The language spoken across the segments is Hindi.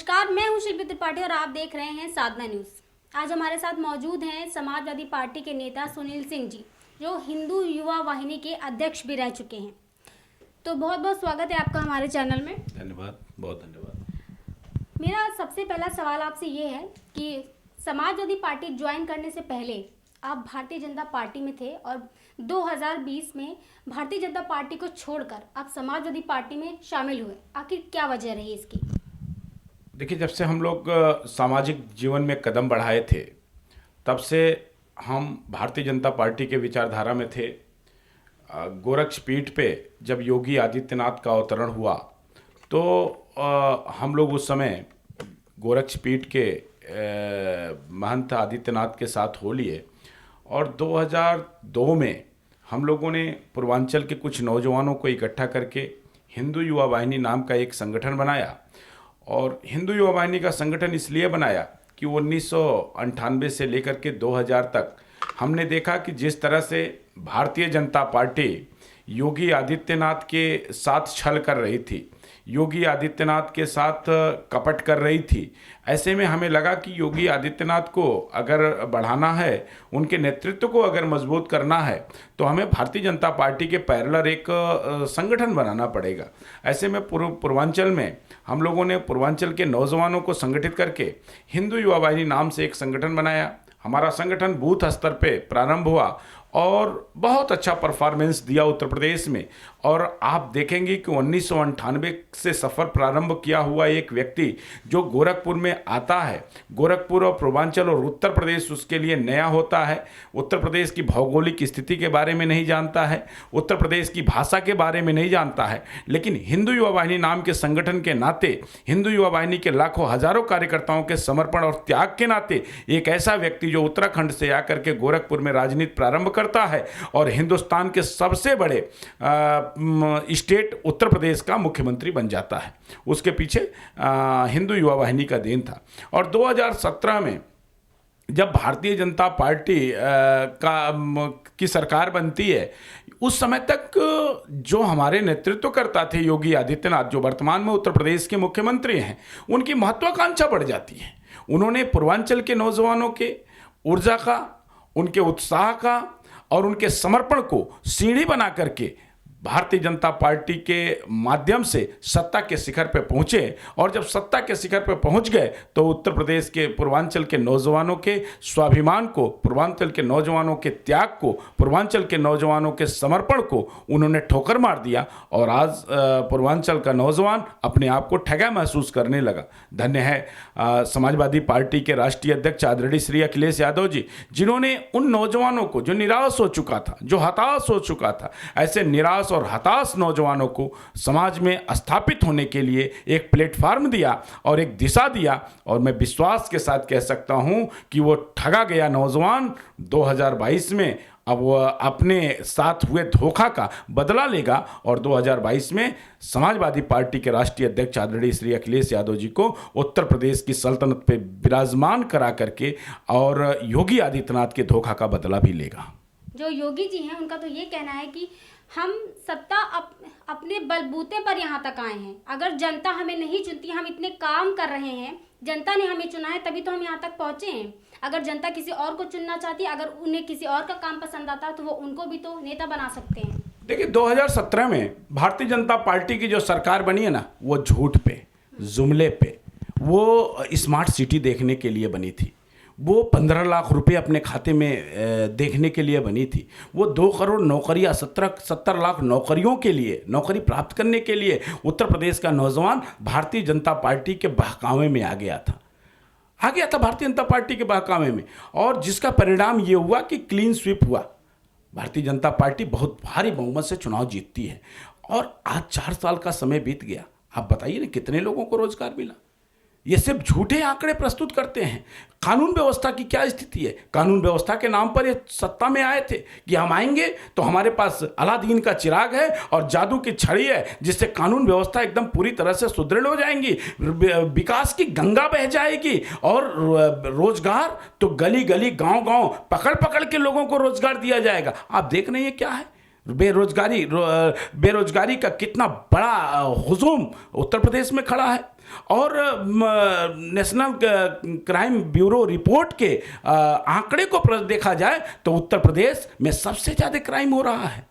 नमस्कार, मैं हूं शिल्पी त्रिपाठी और आप देख रहे हैं साधना न्यूज़। आज हमारे साथ मौजूद हैं समाजवादी पार्टी के नेता सुनील सिंह जी, जो हिंदू युवा वाहिनी के अध्यक्ष भी रह चुके हैं। तो बहुत बहुत स्वागत है आपका हमारे चैनल में। धन्यवाद, बहुत धन्यवाद। मेरा सबसे पहला सवाल आपसे ये है कि समाजवादी पार्टी ज्वाइन करने से पहले आप भारतीय जनता पार्टी में थे और 2020 में भारतीय जनता पार्टी को छोड़कर आप समाजवादी पार्टी में शामिल हुए। आखिर क्या वजह रही इसकी? देखिए, जब से हम लोग सामाजिक जीवन में कदम बढ़ाए थे, तब से हम भारतीय जनता पार्टी के विचारधारा में थे। गोरक्ष पीठ पे जब योगी आदित्यनाथ का अवतरण हुआ तो हम लोग उस समय गोरक्ष पीठ के महंत आदित्यनाथ के साथ हो लिए और 2002 में हम लोगों ने पूर्वांचल के कुछ नौजवानों को इकट्ठा करके हिंदू युवा वाहिनी नाम का एक संगठन बनाया। और हिंदू युवा वाहिनी का संगठन इसलिए बनाया कि 1998 से लेकर के 2000 तक हमने देखा कि जिस तरह से भारतीय जनता पार्टी योगी आदित्यनाथ के साथ छल कर रही थी, योगी आदित्यनाथ के साथ कपट कर रही थी, ऐसे में हमें लगा कि योगी आदित्यनाथ को अगर बढ़ाना है, उनके नेतृत्व को अगर मजबूत करना है, तो हमें भारतीय जनता पार्टी के पैरेलल एक संगठन बनाना पड़ेगा। ऐसे में पूर्वांचल में हम लोगों ने पूर्वांचल के नौजवानों को संगठित करके हिंदू युवा वाहिनी नाम से एक संगठन बनाया। हमारा संगठन बूथ स्तर पे प्रारंभ हुआ और बहुत अच्छा परफॉर्मेंस दिया उत्तर प्रदेश में। और आप देखेंगे कि 1998 से सफ़र प्रारंभ किया हुआ एक व्यक्ति जो गोरखपुर में आता है, गोरखपुर और पूर्वांचल और उत्तर प्रदेश उसके लिए नया होता है। उत्तर प्रदेश की भौगोलिक स्थिति के बारे में नहीं जानता है, उत्तर प्रदेश की भाषा के बारे में नहीं जानता है, लेकिन हिंदू युवा वाहिनी नाम के संगठन के नाते, हिंदू युवा वाहिनी के लाखों हजारों कार्यकर्ताओं के समर्पण और त्याग के नाते एक ऐसा व्यक्ति जो उत्तराखंड से आकर के गोरखपुर में राजनीति प्रारंभ करता है और हिंदुस्तान के सबसे बड़े स्टेट उत्तर प्रदेश का मुख्यमंत्री बन जाता है, उसके पीछे हिंदू युवा वाहिनी का देन था। और 2017 में जब भारतीय जनता पार्टी की सरकार बनती है, उस समय तक जो हमारे नेतृत्व करता थे योगी आदित्यनाथ, जो वर्तमान में उत्तर प्रदेश के मुख्यमंत्री हैं, उनकी महत्वाकांक्षा बढ़ जाती है। उन्होंने पूर्वांचल के नौजवानों के ऊर्जा का, उनके उत्साह का और उनके समर्पण को सीढ़ी बना करके भारतीय जनता पार्टी के माध्यम से सत्ता के शिखर पर पहुंचे। और जब सत्ता के शिखर पर पहुंच गए तो उत्तर प्रदेश के पूर्वांचल के नौजवानों के स्वाभिमान को, पूर्वांचल के नौजवानों के त्याग को, पूर्वांचल के नौजवानों के समर्पण को उन्होंने ठोकर मार दिया। और आज पूर्वांचल का नौजवान अपने आप को ठगा महसूस करने लगा। धन्य है समाजवादी पार्टी के राष्ट्रीय अध्यक्ष आदरणीय श्री अखिलेश यादव जी, जिन्होंने उन नौजवानों को, जो निराश हो चुका था, जो हताश हो चुका था, ऐसे निराश और हताश नौजवानों को समाज में स्थापित होने के लिए एक प्लेटफार्म दिया और एक दिशा दिया। और मैं विश्वास के साथ कह सकता हूं कि वो ठगा गया नौजवान 2022 में अब वह अपने साथ हुए धोखा का बदला लेगा और 2022 में समाजवादी पार्टी के राष्ट्रीय अध्यक्ष आदरणीय श्री अखिलेश यादव जी को उत्तर प्रदेश की सल्तनत पे विराजमान करा करके और योगी आदित्यनाथ के धोखा का बदला भी लेगा। जो योगी जी हैं, उनका तो ये कहना है कि हम सत्ता अपने बलबूते पर यहाँ तक आए हैं। अगर जनता हमें नहीं चुनती, हम इतने काम कर रहे हैं, जनता ने हमें चुना है तभी तो हम यहाँ तक पहुँचे हैं। अगर जनता किसी और को चुनना चाहती है, अगर उन्हें किसी और का काम पसंद आता है, तो वो उनको भी तो नेता बना सकते हैं। देखिए, 2017 में भारतीय जनता पार्टी की जो सरकार बनी है ना, वो झूठ पे, जुमले पे, वो स्मार्ट सिटी देखने के लिए बनी थी। वो 15 लाख रुपए अपने खाते में देखने के लिए बनी थी। वो 2 करोड़ नौकरियां, 70 लाख नौकरियों के लिए, नौकरी प्राप्त करने के लिए उत्तर प्रदेश का नौजवान भारतीय जनता पार्टी के बहकावे में आ गया था भारतीय जनता पार्टी के बहकावे में। और जिसका परिणाम ये हुआ कि क्लीन स्वीप हुआ, भारतीय जनता पार्टी बहुत भारी बहुमत से चुनाव जीतती है। और आज 4 साल का समय बीत गया, आप बताइए ना कितने लोगों को रोजगार मिला। ये सिर्फ झूठे आंकड़े प्रस्तुत करते हैं। कानून व्यवस्था की क्या स्थिति है? कानून व्यवस्था के नाम पर ये सत्ता में आए थे कि हम आएंगे तो हमारे पास अलादीन का चिराग है और जादू की छड़ी है, जिससे कानून व्यवस्था एकदम पूरी तरह से सुदृढ़ हो जाएंगी, विकास की गंगा बह जाएगी। और रोजगार तो गली गली, गांव गांव, पकड़ पकड़ के लोगों को रोजगार दिया जाएगा। आप देख रहे हैं क्या है? बेरोजगारी का कितना बड़ा हुजूम उत्तर प्रदेश में खड़ा है। और नेशनल क्राइम ब्यूरो रिपोर्ट के आंकड़े को देखा जाए तो उत्तर प्रदेश में सबसे ज़्यादा क्राइम हो रहा है।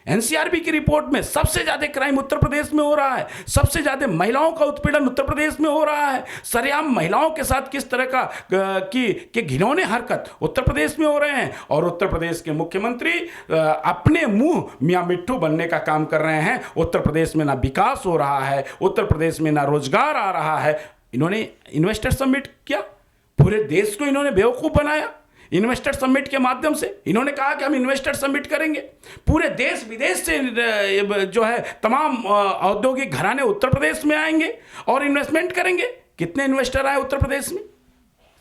एनसीआरबी की रिपोर्ट में सबसे ज्यादा क्राइम उत्तर प्रदेश में हो रहा है, सबसे ज्यादा महिलाओं का उत्पीड़न उत्तर प्रदेश में हो रहा है, सरेआम महिलाओं के साथ किस तरह का के घिनौने हरकत उत्तर प्रदेश में हो रहे हैं। और उत्तर प्रदेश के मुख्यमंत्री अपने मुंह मियां मिट्ठू बनने का काम कर रहे हैं। उत्तर प्रदेश में ना विकास हो रहा है, उत्तर प्रदेश में ना रोजगार आ रहा है। इन्होंने इन्वेस्टर समिट किया, पूरे देश को इन्होंने बेवकूफ बनाया। इन्वेस्टर समिट के माध्यम से इन्होंने कहा कि हम इन्वेस्टर समिट करेंगे, पूरे देश विदेश से जो है तमाम औद्योगिक घराने उत्तर प्रदेश में आएंगे और इन्वेस्टमेंट करेंगे। कितने इन्वेस्टर आए उत्तर प्रदेश में?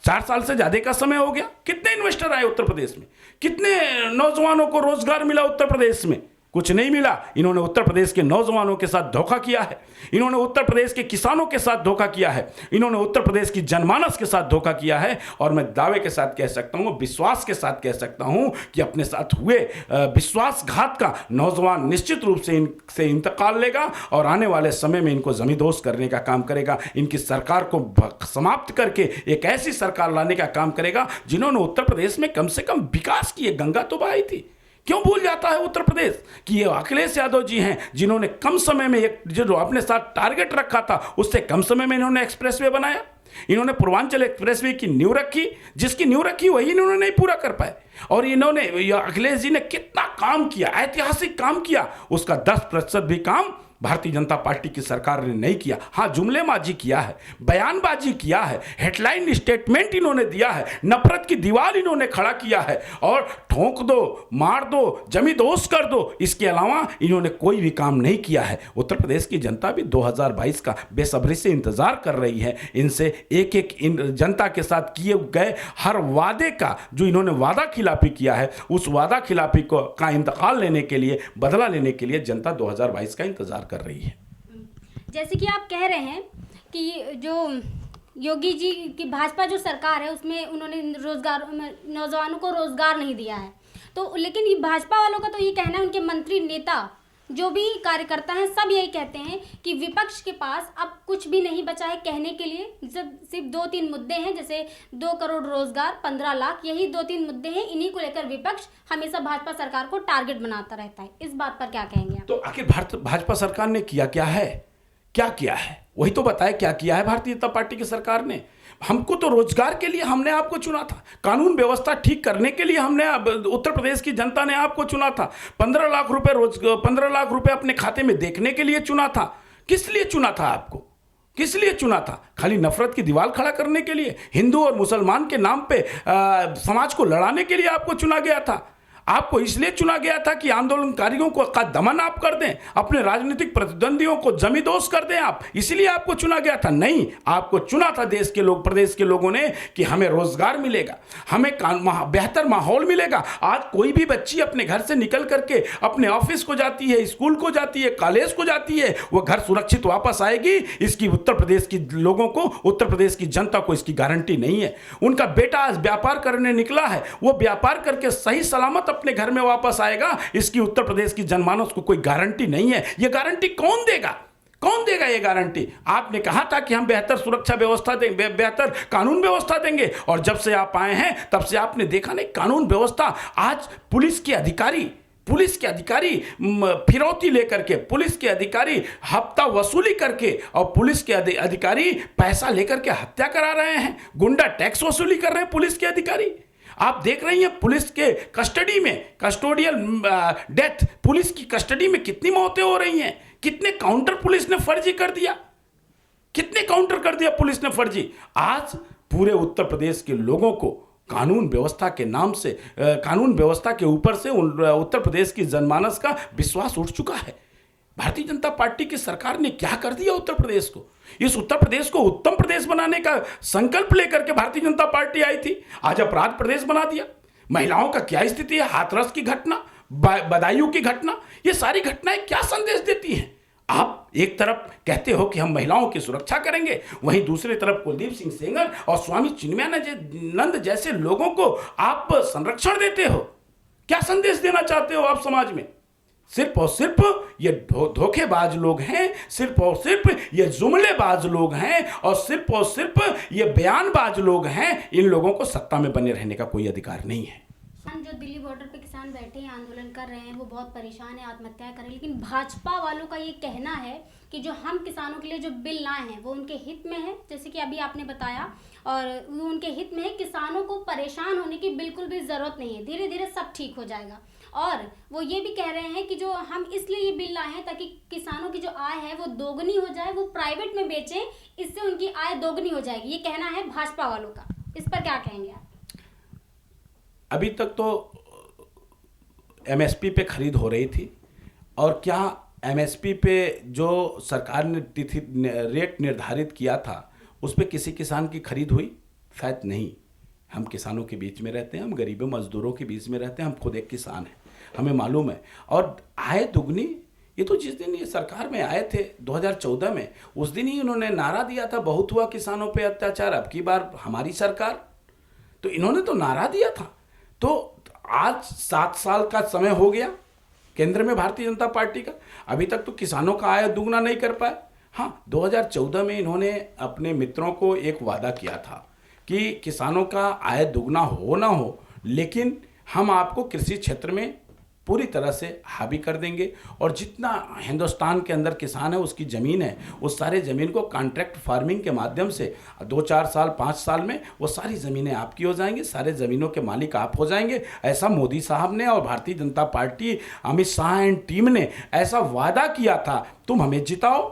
4 साल से ज्यादा का समय हो गया। कितने इन्वेस्टर आए उत्तर प्रदेश में? कितने नौजवानों को रोजगार मिला उत्तर प्रदेश में? कुछ नहीं मिला। इन्होंने उत्तर प्रदेश के नौजवानों के साथ धोखा किया है, इन्होंने उत्तर प्रदेश के किसानों के साथ धोखा किया है, इन्होंने उत्तर प्रदेश की जनमानस के साथ धोखा किया है। और मैं दावे के साथ कह सकता हूं, विश्वास के साथ कह सकता हूं कि अपने साथ हुए विश्वासघात का नौजवान निश्चित रूप से इनसे इंतकाल लेगा और आने वाले समय में इनको जमींदोज करने का काम करेगा। इनकी सरकार को समाप्त करके एक ऐसी सरकार लाने का काम करेगा जिन्होंने उत्तर प्रदेश में कम से कम विकास की एक गंगा तो बहाई थी। क्यों भूल जाता है उत्तर प्रदेश कि ये अखिलेश यादव जी हैं जिन्होंने कम समय में एक जो अपने साथ टारगेट रखा था उससे कम समय में इन्होंने एक्सप्रेसवे बनाया। इन्होंने पूर्वांचल एक्सप्रेसवे की नींव रखी, जिसकी नींव रखी वही इन्होंने नहीं पूरा कर पाए। और इन्होंने अखिलेश जी ने कितना काम किया, ऐतिहासिक काम किया, उसका 10% भी काम भारतीय जनता पार्टी की सरकार ने नहीं किया। हाँ, जुमलेबाजी किया है, बयानबाजी किया है, हेडलाइन स्टेटमेंट इन्होंने दिया है, नफरत की दीवार इन्होंने खड़ा किया है और ठोक दो, मार दो, जमींदोज कर दो, इसके अलावा इन्होंने कोई भी काम नहीं किया है। उत्तर प्रदेश की जनता भी 2022 का बेसब्री से इंतजार कर रही है। इनसे एक एक जनता के साथ किए गए हर वादे का, जो इन्होंने वादा खिलाफी किया है, उस वादा खिलाफी का इंतकाल लेने के लिए, बदला लेने के लिए जनता 2022 का इंतजार कर रही है। जैसे कि आप कह रहे हैं कि जो योगी जी की भाजपा जो सरकार है उसमें उन्होंने नौजवानों को रोजगार नहीं दिया है, तो लेकिन ये भाजपा वालों का तो ये कहना है, उनके मंत्री नेता जो भी कार्यकर्ता हैं सब यही कहते हैं कि विपक्ष के पास अब कुछ भी नहीं बचा है कहने के लिए। सिर्फ 2-3 मुद्दे हैं, जैसे 2 करोड़ रोजगार, 15 लाख, यही 2-3 मुद्दे हैं। इन्हीं को लेकर विपक्ष हमेशा भाजपा सरकार को टारगेट बनाता रहता है। इस बात पर क्या कहेंगे आप? तो आखिर भाजपा सरकार ने किया क्या है? क्या किया है वही तो बताए। क्या किया है भारतीय जनता पार्टी की सरकार ने? हमको तो रोजगार के लिए हमने आपको चुना था, कानून व्यवस्था ठीक करने के लिए हमने उत्तर प्रदेश की जनता ने आपको चुना था, 15 लाख रुपए अपने खाते में देखने के लिए चुना था। किस लिए चुना था आपको? किस लिए चुना था? खाली नफरत की दीवार खड़ा करने के लिए, हिंदू और मुसलमान के नाम पे समाज को लड़ाने के लिए आपको चुना गया था। आपको इसलिए चुना गया था कि आंदोलनकारियों को का दमन आप कर दें, अपने राजनीतिक प्रतिद्वंदियों को जमींदोज कर दें आप, इसलिए आपको चुना गया था? नहीं, आपको चुना था देश के लोग, प्रदेश के लोगों ने कि हमें रोजगार मिलेगा, हमें बेहतर माहौल मिलेगा। आज कोई भी बच्ची अपने घर से निकल करके अपने ऑफिस को जाती है, स्कूल को जाती है, कॉलेज को जाती है, वो घर सुरक्षित वापस आएगी, इसकी उत्तर प्रदेश की लोगों को, उत्तर प्रदेश की जनता को इसकी गारंटी नहीं है। उनका बेटा आज व्यापार करने निकला है, वो व्यापार करके सही सलामत अपने घर में वापस आएगा, इसकी उत्तर प्रदेश की जनमानस को कोई गारंटी नहीं है। यह गारंटी कौन देगा? कौन देगा ये गारंटी? आपने कहा था कि हम बेहतर सुरक्षा व्यवस्था देंगे, बेहतर कानून व्यवस्था देंगे, और जब से आप आए हैं तब से आपने देखा नहीं कानून व्यवस्था। आज पुलिस के अधिकारी फिरौती लेकर के, पुलिस के अधिकारी हफ्ता वसूली करके, और पुलिस के अधिकारी पैसा लेकर के हत्या करा रहे हैं, गुंडा टैक्स वसूली कर रहे हैं पुलिस के अधिकारी। आप देख रही हैं पुलिस के कस्टडी में, कस्टोडियल डेथ, पुलिस की कस्टडी में कितनी मौतें हो रही हैं। कितने काउंटर पुलिस ने फर्जी कर दिया, कितने काउंटर कर दिया पुलिस ने फर्जी। आज पूरे उत्तर प्रदेश के लोगों को कानून व्यवस्था के नाम से, कानून व्यवस्था के ऊपर से उत्तर प्रदेश की जनमानस का विश्वास उठ चुका है। भारतीय जनता पार्टी की सरकार ने क्या कर दिया उत्तर प्रदेश को? इस उत्तर प्रदेश को उत्तम प्रदेश बनाने का संकल्प लेकर के भारतीय जनता पार्टी आई थी, आज अपराध प्रदेश बना दिया। महिलाओं का क्या स्थिति है, हाथरस की घटना, बदायूं की घटना, ये सारी घटनाएं क्या संदेश देती हैं? आप एक तरफ कहते हो कि हम महिलाओं की सुरक्षा करेंगे, वहीं दूसरी तरफ कुलदीप सिंह सेंगर और स्वामी चिन्मयानंद जैसे लोगों को आप संरक्षण देते हो। क्या संदेश देना चाहते हो आप समाज में? सिर्फ और सिर्फ ये धोखेबाज लोग हैं, सिर्फ और सिर्फ ये जुमलेबाज लोग हैं, और सिर्फ ये बयानबाज लोग हैं। इन लोगों को सत्ता में बने रहने का कोई अधिकार नहीं है। जो दिल्ली बॉर्डर पे किसान बैठे हैं, आंदोलन कर रहे हैं, वो बहुत परेशान है, आत्महत्याएं कर रहे हैं, लेकिन भाजपा वालों का ये कहना है कि जो हम किसानों के लिए जो बिल लाए हैं वो उनके हित में है, जैसे कि अभी आपने बताया, और वो उनके हित में है। किसानों को परेशान होने की बिल्कुल भी ज़रूरत नहीं है, धीरे धीरे सब ठीक हो जाएगा। और वो ये भी कह रहे हैं कि जो हम इसलिए ये बिल लाए हैं ताकि किसानों की जो आय है वो दोगुनी हो जाए, वो प्राइवेट में बेचें, इससे उनकी आय दोगुनी हो जाएगी। ये कहना है भाजपा वालों का, इस पर क्या कहेंगे आप? अभी तक तो एमएसपी पे खरीद हो रही थी, और क्या एमएसपी पे जो सरकार ने तिथि रेट निर्धारित किया था उस पे किसी किसान की खरीद हुई? शायद नहीं। हम किसानों के बीच में रहते हैं, हम गरीबों मजदूरों के बीच में रहते हैं, हम खुद एक किसान हैं, हमें मालूम है। और आय दुगनी, ये तो जिस दिन ये सरकार में आए थे 2014 में, उस दिन ही इन्होंने नारा दिया था, बहुत हुआ किसानों पे अत्याचार, अब की बार हमारी सरकार। तो इन्होंने तो नारा दिया था। तो आज 7 साल का समय हो गया केंद्र में भारतीय जनता पार्टी का, अभी तक तो किसानों का आय दुगना नहीं कर पाए। हाँ, 2014 में इन्होंने अपने मित्रों को एक वादा किया था कि किसानों का आय दुगना हो ना हो, लेकिन हम आपको कृषि क्षेत्र में पूरी तरह से हावी कर देंगे, और जितना हिंदुस्तान के अंदर किसान है, उसकी ज़मीन है, उस सारे ज़मीन को कॉन्ट्रैक्ट फार्मिंग के माध्यम से 2-4 साल 5 साल में वो सारी ज़मीनें आपकी हो जाएंगी, सारे ज़मीनों के मालिक आप हो जाएंगे। ऐसा मोदी साहब ने और Bharatiya Janata party, Amit Shah and team ने ऐसा वादा किया था। तुम हमें जिताओ,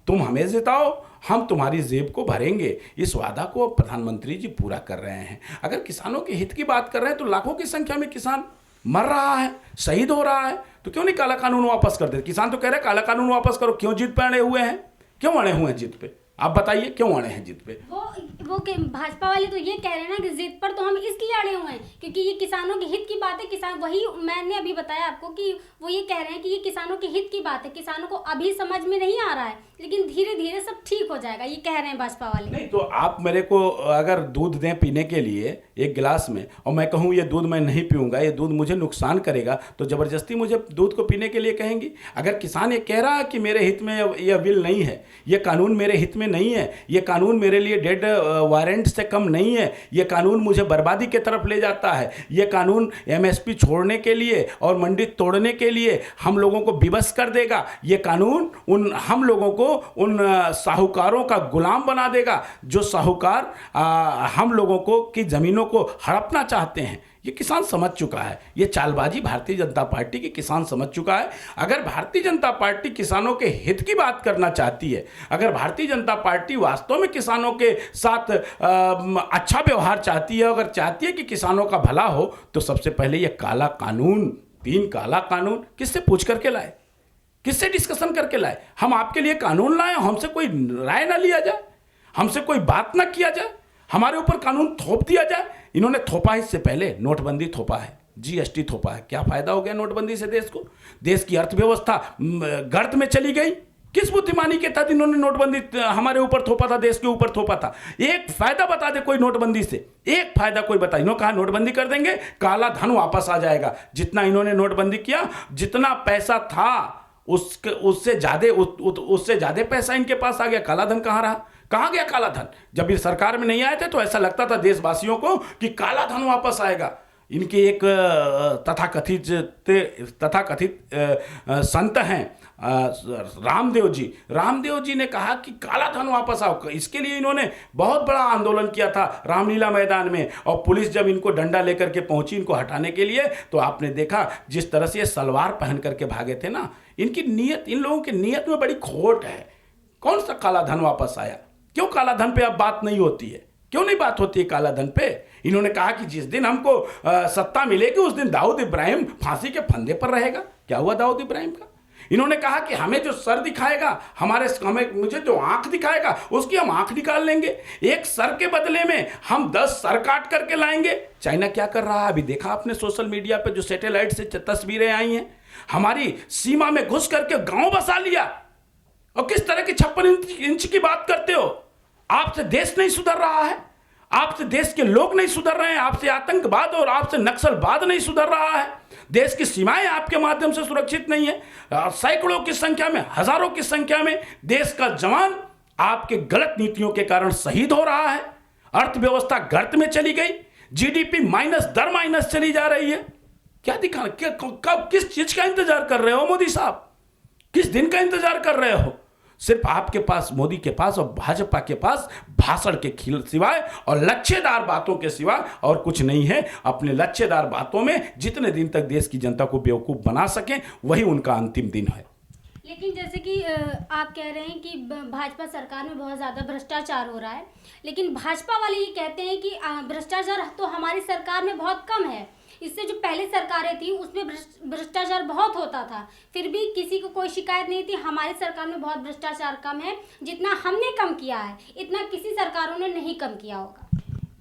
तुम हमें जिताओ, हम तुम्हारी जेब को भरेंगे। इस वादा को प्रधानमंत्री जी पूरा कर रहे हैं। अगर किसानों के हित की बात कर रहे हैं तो लाखों की संख्या में किसान मर रहा है, शहीद हो रहा है, तो क्यों नहीं काला कानून वापस कर देते? किसान तो कह रहे हैं काला कानून वापस करो। क्यों जिद पे अड़े हुए हैं? क्यों अड़े हुए हैं जिद पे? आप बताइए, क्यों अड़े हैं जिद पे? वो भाजपा वाले तो ये कह रहे हैं ना कि जिद पर तो हम इसलिए अड़े हुए हैं क्योंकि ये किसानों के हित की बात है। किसान, वही मैंने अभी बताया आपको कि वो ये कह रहे हैं कि ये किसानों के हित की बात है, किसानों को अभी समझ में नहीं आ रहा है, लेकिन धीरे धीरे सब ठीक हो जाएगा, ये कह रहे हैं भाजपा वाले। नहीं तो आप मेरे को अगर दूध दें पीने के लिए एक गिलास में, और मैं कहूँ ये दूध मैं नहीं पीऊँगा, ये दूध मुझे नुकसान करेगा, तो ज़बरदस्ती मुझे दूध को पीने के लिए कहेंगी? अगर किसान ये कह रहा है कि मेरे हित में यह बिल नहीं है, ये कानून मेरे हित में नहीं है, ये कानून मेरे लिए डेड वारंट से कम नहीं है, ये कानून मुझे बर्बादी की तरफ ले जाता है, ये कानून एमएसपी छोड़ने के लिए और मंडी तोड़ने के लिए हम लोगों को विवश कर देगा, ये कानून हम लोगों को उन साहूकारों का गुलाम बना देगा जो साहूकार हम लोगों को की ज़मीनों को हड़पना चाहते हैं। ये किसान समझ चुका है, ये चालबाजी भारतीय जनता पार्टी की किसान समझ चुका है। अगर भारतीय जनता पार्टी किसानों के हित की बात करना चाहती है, अगर भारतीय जनता पार्टी वास्तव में किसानों के साथ अच्छा व्यवहार चाहती है, अगर चाहती है कि किसानों का भला हो, तो सबसे पहले ये काला कानून, 3 काला कानून किससे पूछ करके लाए, किससे डिस्कशन करके लाए? हम आपके लिए कानून लाए, हमसे कोई राय ना लिया जाए, हमसे कोई बात ना किया जाए, हमारे ऊपर कानून थोप दिया जाए। इन्होंने थोपा, इससे पहले नोटबंदी थोपा है, जीएसटी थोपा है। क्या फायदा हो गया नोटबंदी से देश को? देश की अर्थव्यवस्था गर्त में चली गई। किस बुद्धिमानी के तहत इन्होंने नोटबंदी हमारे ऊपर थोपा था, देश के ऊपर थोपा था? एक फायदा बता दे कोई नोटबंदी से, एक फायदा कोई बता। इन्होंने कहा नोटबंदी कर देंगे, काला धन वापस आ जाएगा। जितना इन्होंने नोटबंदी किया, जितना पैसा था उससे ज्यादा पैसा इनके पास आ गया। काला धन कहाँ रहा? कहाँ गया काला धन? जब ये सरकार में नहीं आए थे तो ऐसा लगता था देशवासियों को कि काला धन वापस आएगा। इनके एक तथाकथित संत हैं रामदेव जी ने कहा कि काला धन वापस आओ। इसके लिए इन्होंने बहुत बड़ा आंदोलन किया था रामलीला मैदान में, और पुलिस जब इनको डंडा लेकर के पहुंची इनको हटाने के लिए, तो आपने देखा जिस तरह से ये सलवार पहन करके भागे थे ना। इनकी नीयत, इन लोगों की नीयत में बड़ी खोट है। कौन सा काला धन वापस आया? क्यों काला धन पे अब बात नहीं होती है? क्यों नहीं बात होती है काला धन पे? इन्होंने कहा कि जिस दिन हमको सत्ता मिलेगी उस दिन दाऊद इब्राहिम फांसी के फंदे पर रहेगा। क्या हुआ दाऊद इब्राहिम का? इन्होंने कहा कि हमें जो सर दिखाएगा, मुझे जो आंख दिखाएगा उसकी हम आंख निकाल लेंगे। एक सर के बदले में हम 10 सर काट करके लाएंगे। चाइना क्या कर रहा है अभी देखा आपने सोशल मीडिया पे, जो सैटेलाइट से तस्वीरें आई हैं। हमारी सीमा में घुस करके गांव बसा लिया, और किस तरह की 56 इंच की बात करते हो? आपसे देश नहीं सुधर रहा है। आपसे देश के लोग नहीं सुधर रहे हैं, आपसे आतंकवाद और आपसे नक्सलवाद नहीं सुधर रहा है, देश की सीमाएं आपके माध्यम से सुरक्षित नहीं है। सैकड़ों की संख्या में, हजारों की संख्या में देश का जवान आपके गलत नीतियों के कारण शहीद हो रहा है। अर्थव्यवस्था गर्त में चली गई, जीडीपी माइनस दर माइनस चली जा रही है। क्या दिखा, कब किस चीज का इंतजार कर रहे हो मोदी साहब? किस दिन का इंतजार कर रहे हो? सिर्फ आपके पास, मोदी के पास और भाजपा के पास भाषण के सिवाय और लक्ष्यदार बातों के सिवाय और कुछ नहीं है। अपने लक्ष्यदार बातों में जितने दिन तक देश की जनता को बेवकूफ बना सकें, वही उनका अंतिम दिन है। लेकिन जैसे कि आप कह रहे हैं कि भाजपा सरकार में बहुत ज़्यादा भ्रष्टाचार हो रहा है, लेकिन भाजपा वाले ये कहते हैं कि भ्रष्टाचार तो हमारी सरकार में बहुत कम है। इससे जो पहले सरकारें थी उसमें भ्रष्टाचार बहुत होता था, फिर भी किसी को कोई शिकायत नहीं थी। हमारी सरकार में बहुत भ्रष्टाचार कम है, जितना हमने कम किया है इतना किसी सरकारों ने नहीं कम किया होगा।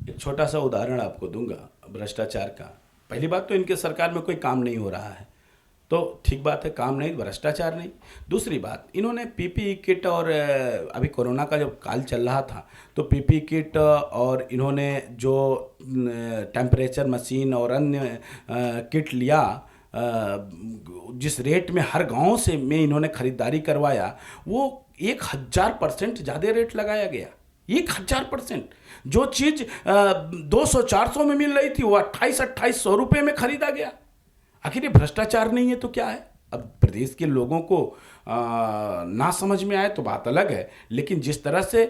एक छोटा सा उदाहरण आपको दूंगा भ्रष्टाचार का। पहली बात तो इनके सरकार में कोई काम नहीं हो रहा है, तो ठीक बात है, काम नहीं, भ्रष्टाचार नहीं। दूसरी बात, इन्होंने पीपीई किट और अभी कोरोना का जब काल चल रहा था तो पीपीई किट और इन्होंने जो टेम्परेचर मशीन और अन्य किट लिया, जिस रेट में हर गांव से में इन्होंने खरीदारी करवाया, वो 1000% ज़्यादा रेट लगाया गया। 1000%। जो चीज़ 200-400 में मिल रही थी वो 2800 रुपये में खरीदा गया। आखिर ये भ्रष्टाचार नहीं है तो क्या है? अब प्रदेश के लोगों को ना समझ में आए तो बात अलग है, लेकिन जिस तरह से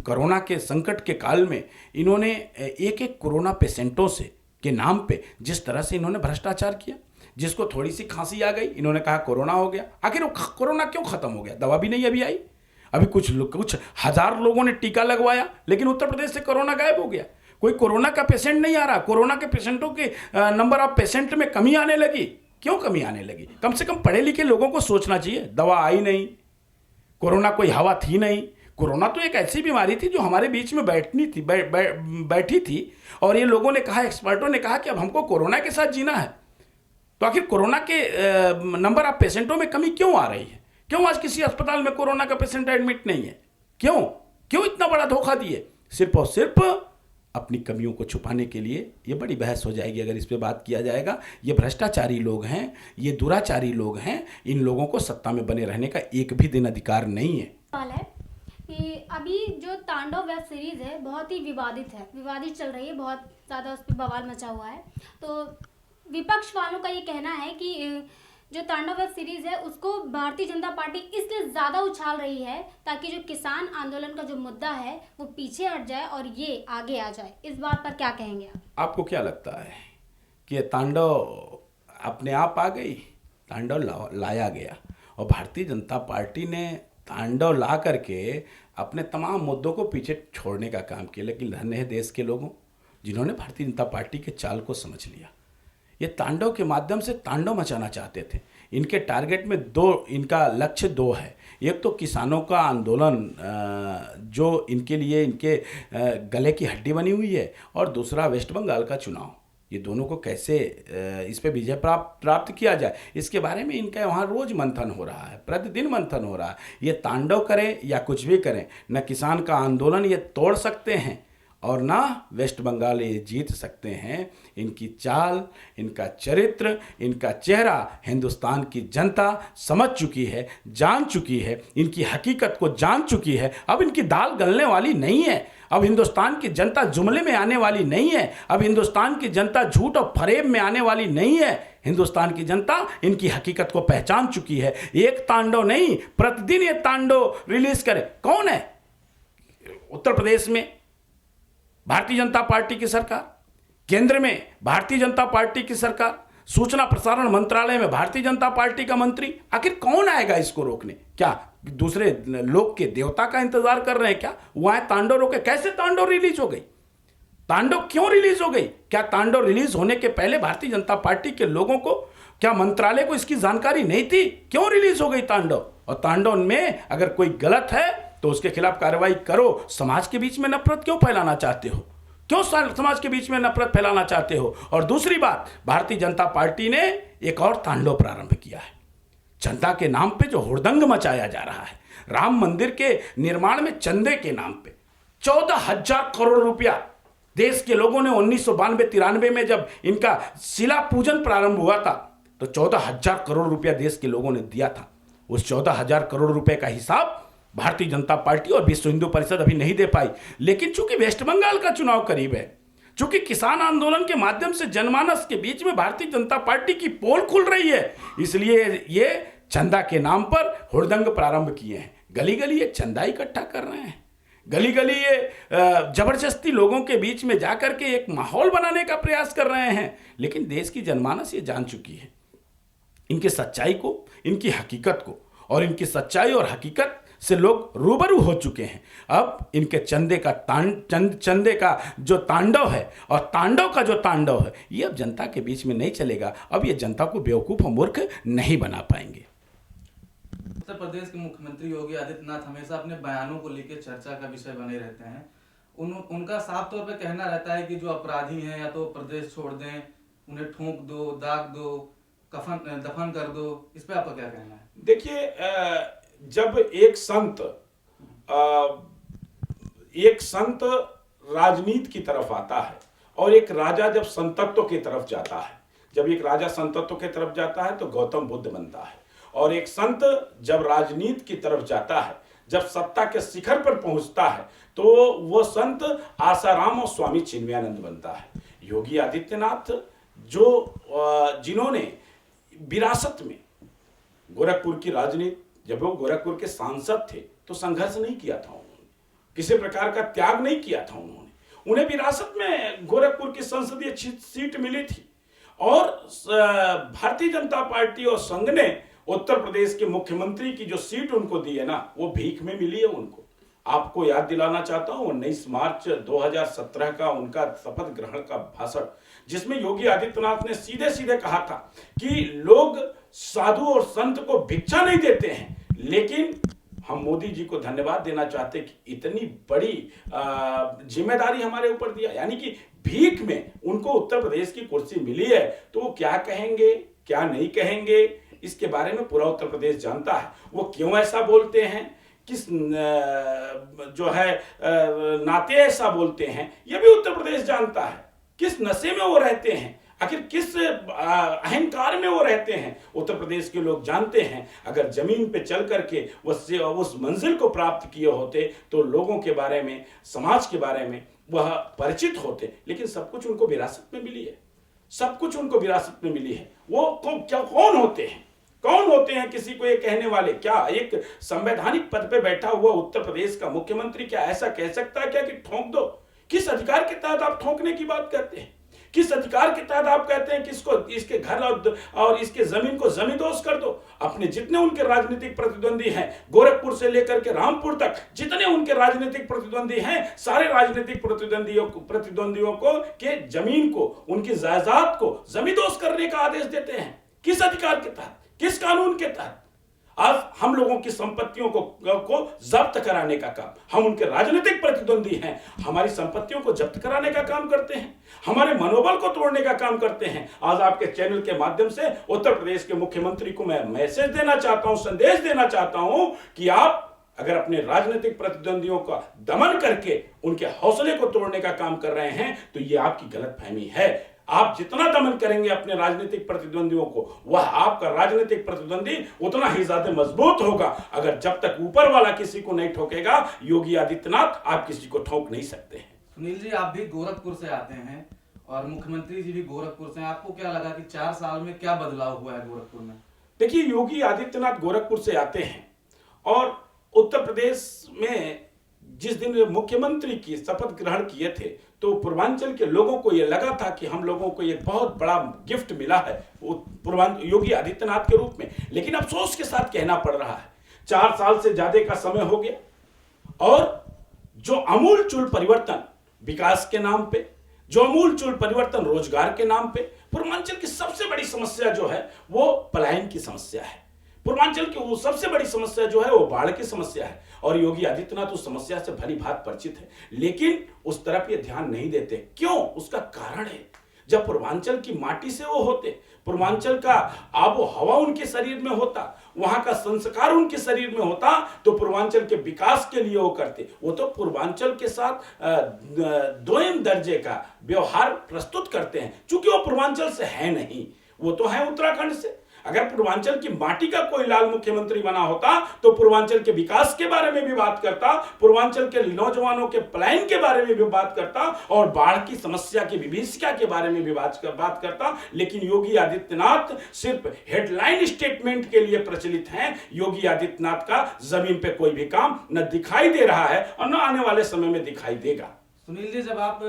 कोरोना के संकट के काल में इन्होंने एक एक कोरोना पेशेंटों से के नाम पे जिस तरह से इन्होंने भ्रष्टाचार किया, जिसको थोड़ी सी खांसी आ गई इन्होंने कहा कोरोना हो गया। आखिर वो कोरोना क्यों खत्म हो गया? दवा भी नहीं अभी आई। अभी कुछ हजार लोगों ने टीका लगवाया, लेकिन उत्तर प्रदेश से कोरोना गायब हो गया। कोई कोरोना का पेशेंट नहीं आ रहा। कोरोना के पेशेंटों के नंबर ऑफ पेशेंट में कमी आने लगी। क्यों कमी आने लगी? कम से कम पढ़े लिखे लोगों को सोचना चाहिए। दवा आई नहीं, कोरोना कोई हवा थी नहीं। कोरोना तो एक ऐसी बीमारी थी जो हमारे बीच में बैठी थी और ये लोगों ने कहा, एक्सपर्टों ने कहा कि अब हमको कोरोना के साथ जीना है। तो आखिर कोरोना के नंबर ऑफ पेशेंटों में कमी क्यों आ रही है? क्यों आज किसी अस्पताल में कोरोना का पेशेंट एडमिट नहीं है? क्यों इतना बड़ा धोखा दिए? सिर्फ और सिर्फ अपनी कमियों को छुपाने के लिए। ये बड़ी बहस हो जाएगी अगर इस पे बात किया जाएगा। ये भ्रष्टाचारी लोग हैं, ये दुराचारी लोग हैं। इन लोगों को सत्ता में बने रहने का एक भी दिन अधिकार नहीं है। सवाल है कि अभी जो तांडव वेब सीरीज है बहुत ही विवादित चल रही है, बहुत ज़्यादा उस पर बवाल मचा हुआ है। तो विपक्ष वालों का ये कहना है कि जो तांडव वेब सीरीज है उसको भारतीय जनता पार्टी इसलिए ज़्यादा उछाल रही है ताकि जो किसान आंदोलन का जो मुद्दा है वो पीछे हट जाए और ये आगे आ जाए। इस बात पर क्या कहेंगे आप? आपको क्या लगता है कि ये तांडव अपने आप आ गई? तांडव लाया गया और भारतीय जनता पार्टी ने तांडव ला करके अपने तमाम मुद्दों को पीछे छोड़ने का काम किया। लेकिन धन्य है देश के लोगों जिन्होंने भारतीय जनता पार्टी के चाल को समझ लिया। ये तांडव के माध्यम से तांडव मचाना चाहते थे। इनके टारगेट में इनका लक्ष्य दो है। एक तो किसानों का आंदोलन जो इनके लिए इनके गले की हड्डी बनी हुई है, और दूसरा वेस्ट बंगाल का चुनाव। ये दोनों को कैसे इस पे विजय प्राप्त किया जाए, इसके बारे में इनका वहाँ रोज मंथन हो रहा है, प्रतिदिन मंथन हो रहा है। ये तांडव करें या कुछ भी करें, न किसान का आंदोलन ये तोड़ सकते हैं और ना वेस्ट बंगाल ये जीत सकते हैं। इनकी चाल, इनका चरित्र, इनका चेहरा हिंदुस्तान की जनता समझ चुकी है, जान चुकी है, इनकी हकीकत को जान चुकी है। अब इनकी दाल गलने वाली नहीं है। अब हिंदुस्तान की जनता जुमले में आने वाली नहीं है। अब हिंदुस्तान की जनता झूठ और फरेब में आने वाली नहीं है। हिंदुस्तान की जनता इनकी हकीकत को पहचान चुकी है। एक तांडव नहीं, प्रतिदिन ये तांडव रिलीज करे। कौन है? उत्तर प्रदेश में भारतीय जनता पार्टी की सरकार, केंद्र में भारतीय जनता पार्टी की सरकार, सूचना प्रसारण मंत्रालय में भारतीय जनता पार्टी का मंत्री। आखिर कौन आएगा इसको रोकने? क्या दूसरे लोग के देवता का इंतजार कर रहे हैं क्या? वहां तांडव रोके? कैसे तांडव रिलीज हो गई? तांडव क्यों रिलीज हो गई? क्या तांडव रिलीज होने के पहले भारतीय जनता पार्टी के लोगों को, क्या मंत्रालय को इसकी जानकारी नहीं थी? क्यों रिलीज हो गई तांडव? और तांडव में अगर कोई गलत है तो उसके खिलाफ कार्रवाई करो। समाज के बीच में नफरत क्यों फैलाना चाहते हो? क्यों समाज के बीच में नफरत फैलाना चाहते हो? और दूसरी बात, भारतीय जनता पार्टी ने एक और तांडव प्रारंभ किया है। जनता के नाम पे जो हुड़दंग मचाया जा रहा है, राम मंदिर के निर्माण में चंदे के नाम पे, 14,000 करोड़ रुपया देश के लोगों ने 1992-93 में जब इनका शिला पूजन प्रारंभ हुआ था तो 14,000 करोड़ रुपया देश के लोगों ने दिया था। उस 14,000 करोड़ रुपए का हिसाब भारतीय जनता पार्टी और विश्व हिंदू परिषद अभी नहीं दे पाई। लेकिन चूंकि वेस्ट बंगाल का चुनाव करीब है, चूंकि किसान आंदोलन के माध्यम से जनमानस के बीच में भारतीय जनता पार्टी की पोल खुल रही है, इसलिए ये चंदा के नाम पर हुड़दंग प्रारंभ किए हैं। गली गली ये चंदा इकट्ठा कर रहे हैं, गली गली ये जबरदस्ती लोगों के बीच में जाकर के एक माहौल बनाने का प्रयास कर रहे हैं। लेकिन देश की जनमानस ये जान चुकी है इनकी सच्चाई को, इनकी हकीकत को, और इनकी सच्चाई और हकीकत से लोग रूबरू हो चुके हैं। अब इनके चंदे का जो तांडव है और तांडव का जो तांडव है, ये अब जनता के बीच में नहीं चलेगा। अब ये जनता को बेवकूफ और मूर्ख नहीं बना पाएंगे। उत्तर प्रदेश के मुख्यमंत्री योगी आदित्यनाथ हमेशा अपने बयानों को लेकर चर्चा का विषय बने रहते हैं। उनका साफ तौर पे कहना रहता है कि जो अपराधी हैं या तो प्रदेश छोड़ दें, उन्हें ठोक दो, दाग दो, दफन कर दो। इस पे आपका क्या कहना है? देखिए, जब एक संत राजनीति की तरफ आता है और एक राजा जब संतत्व की तरफ जाता है, जब एक राजा संतत्व की तरफ जाता है तो गौतम बुद्ध बनता है, और एक संत जब राजनीति की तरफ जाता है, जब सत्ता के शिखर पर पहुंचता है, तो वो संत आसाराम और स्वामी चिन्मयानंद बनता है। योगी आदित्यनाथ जिन्होंने विरासत में गोरखपुर की राजनीति, जब वो गोरखपुर के सांसद थे तो संघर्ष नहीं किया था उन्होंने, किसी प्रकार का त्याग नहीं किया था उन्हें विरासत में गोरखपुर की संसदीय सीट मिली थी, और भारतीय जनता पार्टी और संघ ने उत्तर प्रदेश के मुख्यमंत्री की जो सीट उनको दी है ना, वो भीख में मिली है उनको। आपको याद दिलाना चाहता हूं 19 मार्च 2017 का उनका शपथ ग्रहण का भाषण, जिसमें योगी आदित्यनाथ ने सीधे सीधे कहा था कि लोग साधु और संत को भिक्षा नहीं देते हैं, लेकिन हम मोदी जी को धन्यवाद देना चाहते हैं कि इतनी बड़ी जिम्मेदारी हमारे ऊपर दिया, यानी कि भीख में उनको उत्तर प्रदेश की कुर्सी मिली है। तो वो क्या कहेंगे, क्या नहीं कहेंगे, इसके बारे में पूरा उत्तर प्रदेश जानता है। वो क्यों ऐसा बोलते हैं, किस नाते ऐसा बोलते हैं, ये भी उत्तर प्रदेश जानता है। किस नशे में वो रहते हैं, आखिर किस अहंकार में वो रहते हैं, उत्तर प्रदेश के लोग जानते हैं। अगर जमीन पे चल करके उस मंजिल को प्राप्त किए होते तो लोगों के बारे में, समाज के बारे में वह परिचित होते, लेकिन सब कुछ उनको विरासत में मिली है, सब कुछ उनको विरासत में मिली है। वो कौन होते हैं, कौन होते हैं किसी को ये कहने वाले? क्या एक संवैधानिक पद पे बैठा हुआ उत्तर प्रदेश का मुख्यमंत्री क्या ऐसा कह सकता है क्या कि ठोक दो? किस अधिकार के तहत आप ठोकने की बात करते हैं? किस अधिकार के तहत आप कहते हैं कि इसके घर और इसके जमीन को जमींदोज कर दो? अपने जितने उनके राजनीतिक प्रतिद्वंदी हैं, गोरखपुर से लेकर के रामपुर तक जितने उनके राजनीतिक प्रतिद्वंदी हैं, सारे राजनीतिक प्रतिद्वंदियों को के जमीन को, उनकी जायदाद को जमींदोज करने का आदेश देते हैं। किस अधिकार के तहत, किस कानून के तहत? आज हम लोगों की संपत्तियों को जब्त कराने का काम, हम उनके राजनीतिक प्रतिद्वंदी हैं, हमारी संपत्तियों को जब्त कराने का काम करते हैं, हमारे मनोबल को तोड़ने का काम करते हैं। आज आपके चैनल के माध्यम से उत्तर प्रदेश के मुख्यमंत्री को मैं मैसेज देना चाहता हूं, संदेश देना चाहता हूं कि आप अगर अपने राजनीतिक प्रतिद्वंदियों का दमन करके उनके हौसले को तोड़ने का काम कर रहे हैं तो यह आपकी गलतफहमी है। आप जितना दमन करेंगे अपने राजनीतिक प्रतिद्वंदियों को, वह आपका राजनीतिक प्रतिद्वंदी उतना ही ज्यादा मजबूत होगा। अगर जब तक ऊपर वाला किसी को नहीं ठोकेगा, योगी आदित्यनाथ आप किसी को ठोक नहीं सकते हैं। सुनील जी, आप भी गोरखपुर से आते हैं और मुख्यमंत्री जी भी गोरखपुर से हैं। आपको क्या लगा कि 4 साल में क्या बदलाव हुआ है गोरखपुर में? देखिए, योगी आदित्यनाथ गोरखपुर से आते हैं और उत्तर प्रदेश में जिस दिन मुख्यमंत्री की शपथ ग्रहण किए थे तो पूर्वांचल के लोगों को यह लगा था कि हम लोगों को एक बहुत बड़ा गिफ्ट मिला है योगी आदित्यनाथ के रूप में। लेकिन अफसोस के साथ कहना पड़ रहा है 4 साल से ज्यादा का समय हो गया और जो अमूलचूल परिवर्तन विकास के नाम पे, जो अमूलचूल परिवर्तन रोजगार के नाम पे, पूर्वांचल की सबसे बड़ी समस्या जो है वो पलायन की समस्या है। पूर्वांचल की वो सबसे बड़ी समस्या जो है वो बाढ़ की समस्या है और योगी आदित्यनाथ उस समस्या से भली भांति परिचित है, लेकिन उस तरफ ये ध्यान नहीं देते। क्यों? उसका कारण है, जब पूर्वांचल की माटी से वो होते, पूर्वांचल का आबो हवा उनके शरीर में होता, वहां का संस्कार उनके शरीर में होता तो पूर्वांचल के विकास के लिए वो करते। वो तो पूर्वांचल के साथ दोयम दर्जे का व्यवहार प्रस्तुत करते हैं, क्योंकि वो पूर्वांचल से है नहीं, वो तो है उत्तराखंड से। अगर पूर्वांचल की माटी का कोई लाल मुख्यमंत्री बना होता तो पूर्वांचल के विकास के बारे में भी बात करता, पूर्वांचल के नौजवानों के पलायन के बारे में भी बात करता और बाढ़ की समस्या की विभीषिका के बारे में भी बात करता। लेकिन योगी आदित्यनाथ सिर्फ हेडलाइन स्टेटमेंट के लिए प्रचलित हैं। योगी आदित्यनाथ का जमीन पे कोई भी काम न दिखाई दे रहा है और न आने वाले समय में दिखाई देगा। सुनील जी, जब आप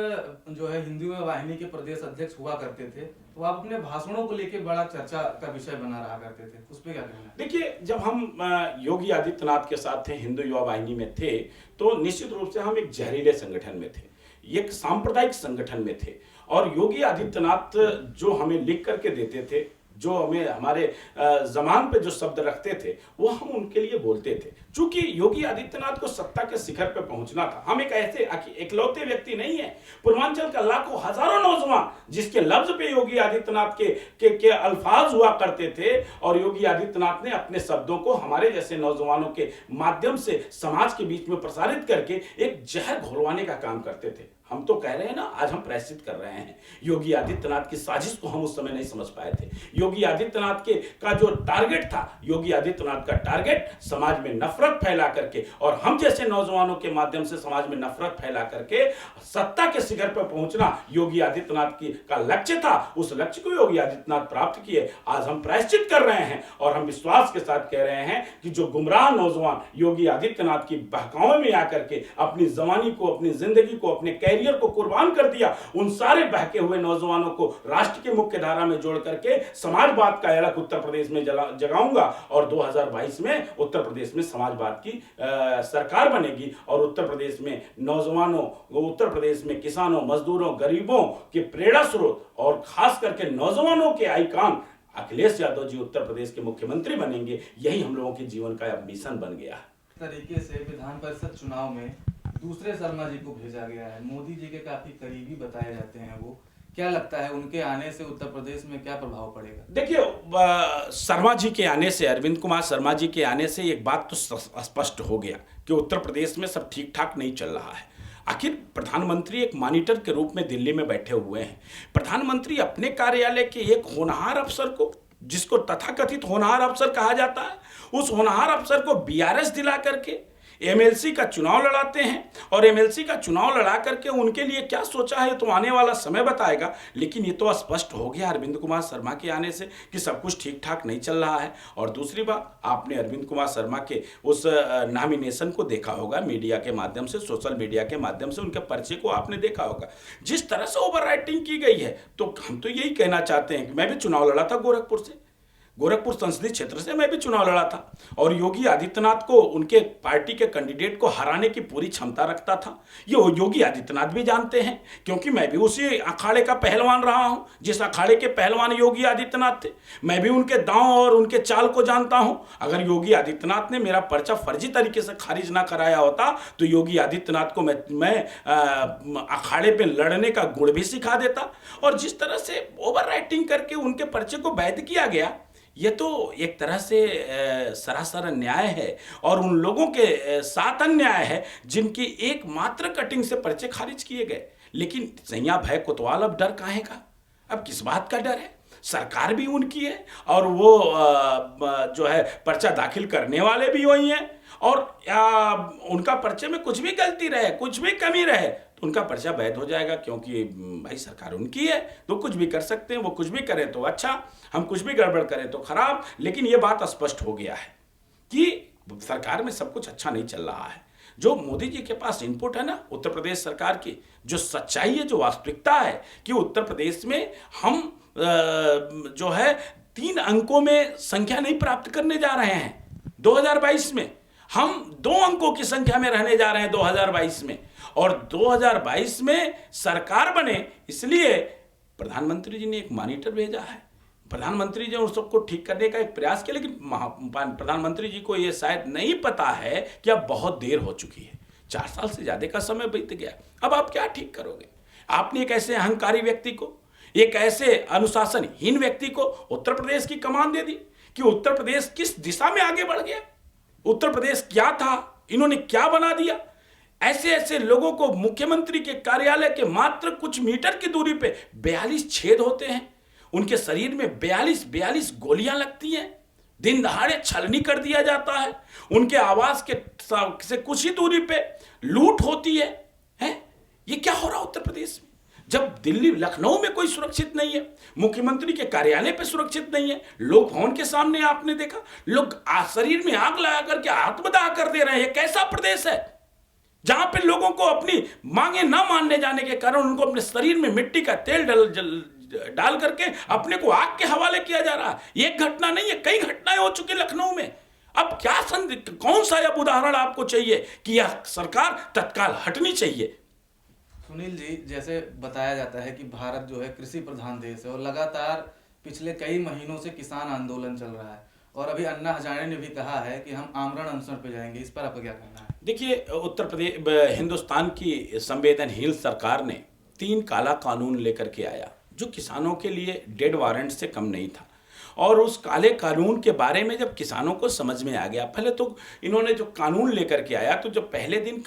जो है हिंदू वाहिनी के प्रदेश अध्यक्ष हुआ करते थे तो आप अपने भाषणों को लेकर बड़ा चर्चा का विषय बना रहा करते थे, उस पर क्या कहना है? देखिए, जब हम योगी आदित्यनाथ के साथ थे, हिंदू युवा वाहिनी में थे, तो निश्चित रूप से हम एक जहरीले संगठन में थे, एक सांप्रदायिक संगठन में थे। और योगी आदित्यनाथ जो हमें लिख करके देते थे, जो हमें हमारे जबान पे जो शब्द रखते थे, वो हम उनके लिए बोलते थे। चूंकि योगी आदित्यनाथ को सत्ता के शिखर पे पहुंचना था, हम एक ऐसे इकलौते व्यक्ति नहीं है। पूर्वांचल का लाखों हजारों नौजवान जिसके लफ्ज पे योगी आदित्यनाथ के अल्फाज हुआ करते थे, और योगी आदित्यनाथ ने अपने शब्दों को हमारे जैसे नौजवानों के माध्यम से समाज के बीच में प्रसारित करके एक जहर घोलवाने का काम करते थे। हम तो कह रहे हैं ना, आज हम प्रायश्चित कर रहे हैं। योगी आदित्यनाथ की साजिश को हम उस समय नहीं समझ पाए थे। योगी आदित्यनाथ का जो टारगेट था, योगी आदित्यनाथ का टारगेट समाज में नफरत फैला करके और हम जैसे नौजवानों के माध्यम से समाज में नफरत फैला करके सत्ता के शिखर पर पहुंचना योगी आदित्यनाथ का लक्ष्य था। उस लक्ष्य को योगी आदित्यनाथ प्राप्त किए। आज हम प्रायश्चित कर रहे हैं और हम विश्वास के साथ कह रहे हैं कि जो गुमराह नौजवान योगी आदित्यनाथ की बहकावे में आकर के अपनी जवानी को, अपनी जिंदगी को, अपने कैरियर को कुर्बान कर दिया, उन सारे बहके हुए नौजवानों को राष्ट्र के मुख्य धारा में जोड़ करके समाजवाद का अलग उत्तर प्रदेश में जगाऊंगा और 2022 में उत्तर प्रदेश में समाजवाद की सरकार बनेगी और उत्तर प्रदेश में नौजवानों, उत्तर प्रदेश में किसानों, मजदूरों, गरीबों के प्रेरणा स्रोत और खास करके नौजवानों के आइकॉन अखिलेश यादव जी उत्तर प्रदेश के मुख्यमंत्री बनेंगे। यही हम लोगों के जीवन का मिशन बन गया है। तरीके से विधान परिषद चुनाव में दूसरे शर्मा जी को भेजा गया है, मोदी जी के काफी करीबी बताए जाते हैं वो, क्या लगता है उनके आने से उत्तर प्रदेश में क्या प्रभाव पड़ेगा? देखिए, शर्मा जी के आने से, अरविंद कुमार शर्मा जी के आने से एक बात तो स्पष्ट हो गया कि उत्तर प्रदेश में सब ठीक ठाक नहीं चल रहा है। आखिर प्रधानमंत्री एक मॉनिटर के रूप में दिल्ली में बैठे हुए हैं। प्रधानमंत्री अपने कार्यालय के एक होनहार अफसर को, जिसको तथाकथित होनहार अफसर कहा जाता है, उस होनहार अफसर को बीआरएस दिला करके एमएलसी का चुनाव लड़ाते हैं। और एमएलसी का चुनाव लड़ा करके उनके लिए क्या सोचा है तो आने वाला समय बताएगा। लेकिन ये तो स्पष्ट हो गया अरविंद कुमार शर्मा के आने से कि सब कुछ ठीक ठाक नहीं चल रहा है। और दूसरी बात, आपने अरविंद कुमार शर्मा के उस नॉमिनेशन को देखा होगा मीडिया के माध्यम से, सोशल मीडिया के माध्यम से उनके पर्चे को आपने देखा होगा। जिस तरह से ओवर राइटिंग की गई है, तो हम तो यही कहना चाहते हैं कि मैं भी चुनाव लड़ा था गोरखपुर संसदीय क्षेत्र से, मैं भी चुनाव लड़ा था और योगी आदित्यनाथ को, उनके पार्टी के कैंडिडेट को हराने की पूरी क्षमता रखता था। ये योगी आदित्यनाथ भी जानते हैं, क्योंकि मैं भी उसी अखाड़े का पहलवान रहा हूं जिस अखाड़े के पहलवान योगी आदित्यनाथ थे। मैं भी उनके दांव और उनके चाल को जानता हूं। अगर योगी आदित्यनाथ ने मेरा पर्चा फर्जी तरीके से खारिज ना कराया होता तो योगी आदित्यनाथ को मैं अखाड़े पे लड़ने का गुण भी सिखा देता। और जिस तरह से ओवर राइटिंग करके उनके पर्चे को वैध किया गया, ये तो एक तरह से सरासर अन्याय है और उन लोगों के साथ अन्याय है जिनकी एकमात्र कटिंग से पर्चे खारिज किए गए। लेकिन सैया भय कोतवाल, अब डर काहे का? अब किस बात का डर है? सरकार भी उनकी है और वो जो है पर्चा दाखिल करने वाले भी वही हैं। और उनका पर्चे में कुछ भी गलती रहे, कुछ भी कमी रहे, तो उनका पर्चा वैध हो जाएगा, क्योंकि भाई सरकार उनकी है, तो कुछ भी कर सकते हैं। वो कुछ भी करें तो अच्छा, हम कुछ भी गड़बड़ करें तो खराब। लेकिन ये बात स्पष्ट हो गया है कि सरकार में सब कुछ अच्छा नहीं चल रहा है। जो मोदी जी के पास इनपुट है ना उत्तर प्रदेश सरकार की, जो सच्चाई है, जो वास्तविकता है कि उत्तर प्रदेश में हम जो है 3 अंकों में संख्या नहीं प्राप्त करने जा रहे हैं 2022 में। हम 2 अंकों की संख्या में रहने जा रहे हैं 2022 में। और 2022 में सरकार बने, इसलिए प्रधानमंत्री जी ने एक मॉनिटर भेजा है। प्रधानमंत्री जी ने उस सबको ठीक करने का एक प्रयास किया, लेकिन प्रधानमंत्री जी को यह शायद नहीं पता है कि अब बहुत देर हो चुकी है। 4 साल से ज्यादा का समय बीत गया। अब आप क्या ठीक करोगे? आपने एक ऐसे अहंकारी व्यक्ति को, एक ऐसे अनुशासनहीन व्यक्ति को उत्तर प्रदेश की कमान दे दी कि उत्तर प्रदेश किस दिशा में आगे बढ़ गया। उत्तर प्रदेश क्या था, इन्होंने क्या बना दिया। ऐसे ऐसे लोगों को मुख्यमंत्री के कार्यालय के मात्र कुछ मीटर की दूरी पे 42 छेद होते हैं, उनके शरीर में 42 गोलियां लगती हैं, दिन दहाड़े छलनी कर दिया जाता है, उनके आवास के से कुछ ही दूरी पे लूट होती है। ये क्या हो रहा है उत्तर प्रदेश में? जब दिल्ली लखनऊ में कोई सुरक्षित नहीं है, मुख्यमंत्री के कार्यालय पे सुरक्षित नहीं है, लोक भवन के सामने आपने देखा लोग शरीर में आग लगा करके आत्मदाह कर दे रहे हैं। ये कैसा प्रदेश है जहां पे लोगों को अपनी मांगे ना मानने जाने के कारण उनको अपने शरीर में मिट्टी का तेल डाल करके अपने को आग के हवाले किया जा रहा है। एक घटना नहीं है, कई घटनाएं हो चुकी लखनऊ में। अब क्या कौन सा अब उदाहरण आपको चाहिए कि यह सरकार तत्काल हटनी चाहिए? सुनील जी, जैसे बताया जाता है कि भारत जो है कृषि प्रधान देश है और लगातार पिछले कई महीनों से किसान आंदोलन चल रहा है और अभी अन्ना हजारे ने भी कहा है कि हम आमरण अनशन पे जाएंगे। इस पर आपका क्या कहना है? देखिए, उत्तर प्रदेश हिंदुस्तान की संवेदनहीन सरकार ने 3 काला कानून लेकर के आया जो किसानों के लिए डेड वारंट से कम नहीं था। और उस काले कानून के बारे में जब किसानों को समझ में आ गया, पहले तो इन्होंने जो कानून लेकर के आया तो जब पहले दिन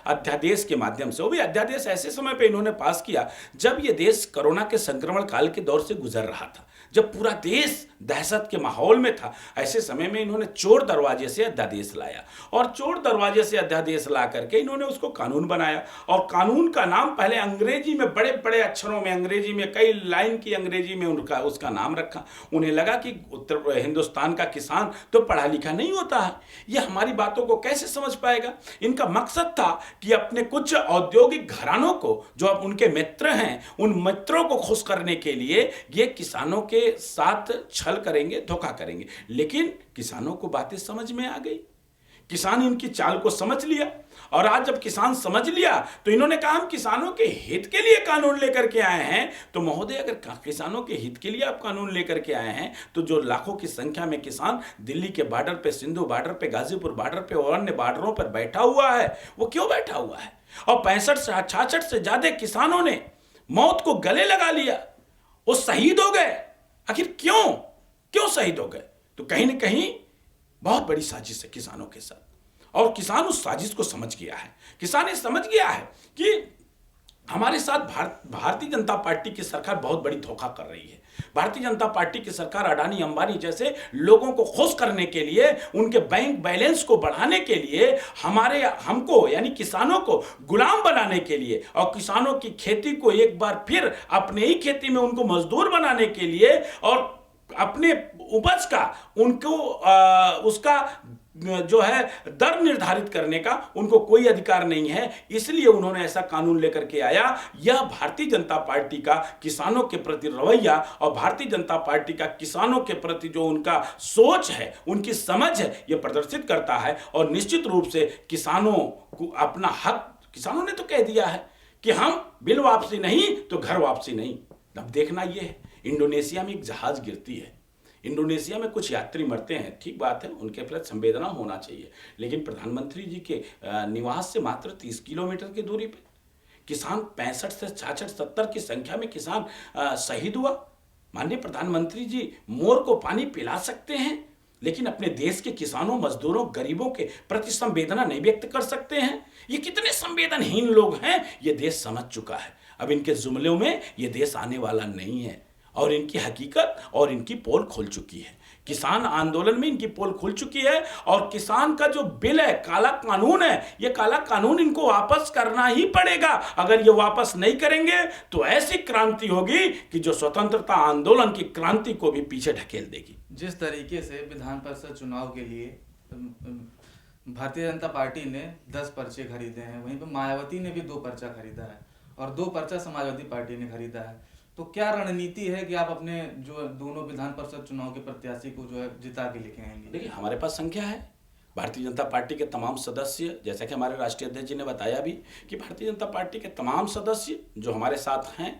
अध्यादेश के माध्यम से, वो भी अध्यादेश ऐसे समय पे इन्होंने पास किया जब ये देश कोरोना के संक्रमण काल के दौर से गुजर रहा था, जब पूरा देश दहशत के माहौल में था। ऐसे समय में इन्होंने चोर दरवाजे से अध्यादेश लाया और चोर दरवाजे से अध्यादेश ला करके इन्होंने उसको कानून बनाया। और कानून का नाम पहले अंग्रेजी में बड़े बड़े अक्षरों में, अंग्रेजी में कई लाइन की अंग्रेजी में उसका नाम रखा। उन्हें लगा कि उत्तर हिंदुस्तान का किसान तो पढ़ा लिखा नहीं होता है, ये हमारी बातों को कैसे समझ पाएगा। इनका मकसद था कि अपने कुछ औद्योगिक घरानों को, जो अब उनके मित्र हैं, उन मित्रों को खुश करने के लिए ये किसानों के साथ छल करेंगे, धोखा करेंगे। लेकिन किसानों को बातें समझ में आ गई, किसान इनकी चाल को समझ लिया। और आज जब किसान समझ लिया तो इन्होंने कहा हम किसानों के हित के लिए कानून लेकर के आए हैं। तो महोदय, अगर किसानों के हित के लिए आप कानून लेकर के आए हैं तो जो लाखों की संख्या में किसान दिल्ली के बॉर्डर पे, सिंधु बॉर्डर पे, गाजीपुर बॉर्डर पे और अन्य बॉर्डरों पर बैठा हुआ है, वो क्यों बैठा हुआ है? और 65 से ज्यादा किसानों ने मौत को गले लगा लिया, वो शहीद हो गए। आखिर क्यों शहीद हो गए? तो कहीं ना कहीं बहुत बड़ी साजिश है किसानों के साथ, और किसान उस साजिश को समझ गया है। किसान ये समझ गया है कि हमारे साथ भारतीय जनता पार्टी की सरकार बहुत बड़ी धोखा कर रही है। भारतीय जनता पार्टी की सरकार अडानी अंबानी जैसे लोगों को खुश करने के लिए, उनके बैंक बैलेंस को बढ़ाने के लिए, हमको यानी किसानों को गुलाम बनाने के लिए और किसानों की खेती को एक बार फिर अपने ही खेती में उनको मजदूर बनाने के लिए और अपने उपज का उनको उसका जो है दर निर्धारित करने का उनको कोई अधिकार नहीं है। इसलिए उन्होंने ऐसा कानून लेकर के आया। यह भारतीय जनता पार्टी का किसानों के प्रति रवैया और भारतीय जनता पार्टी का किसानों के प्रति जो उनका सोच है, उनकी समझ है, यह प्रदर्शित करता है। और निश्चित रूप से किसानों को अपना हक, किसानों ने तो कह दिया है कि हम बिल वापसी नहीं तो घर वापसी नहीं। अब देखना यह है, इंडोनेशिया में एक जहाज गिरती है, इंडोनेशिया में कुछ यात्री मरते हैं, ठीक बात है, उनके प्रति संवेदना होना चाहिए। लेकिन प्रधानमंत्री जी के निवास से मात्र 30 किलोमीटर की दूरी पे किसान 65 से 66, 70 की संख्या में किसान शहीद हुआ। माननीय प्रधानमंत्री जी मोर को पानी पिला सकते हैं, लेकिन अपने देश के किसानों, मजदूरों, गरीबों के प्रति संवेदना नहीं व्यक्त कर सकते हैं। ये कितने संवेदनहीन लोग हैं, ये देश समझ चुका है। अब इनके जुमलों में ये देश आने वाला नहीं है और इनकी हकीकत और इनकी पोल खुल चुकी है। किसान आंदोलन में इनकी पोल खुल चुकी है और किसान का जो बिल है, काला कानून है, ये काला कानून इनको वापस करना ही पड़ेगा। अगर ये वापस नहीं करेंगे तो ऐसी क्रांति होगी कि जो स्वतंत्रता आंदोलन की क्रांति को भी पीछे ढकेल देगी। जिस तरीके से विधान परिषद चुनाव के लिए भारतीय जनता पार्टी ने 10 पर्चे खरीदे हैं, वहीं पर मायावती ने भी 2 पर्चा खरीदा है और 2 पर्चा समाजवादी पार्टी ने खरीदा है। तो क्या रणनीति है कि आप अपने जो दोनों विधान परिषद चुनाव के प्रत्याशी को जो है जिता के लेके आएंगे? देखिए, हमारे पास संख्या है। भारतीय जनता पार्टी के तमाम सदस्य, जैसा कि हमारे राष्ट्रीय अध्यक्ष जी ने बताया भी कि भारतीय जनता पार्टी के तमाम सदस्य जो हमारे साथ हैं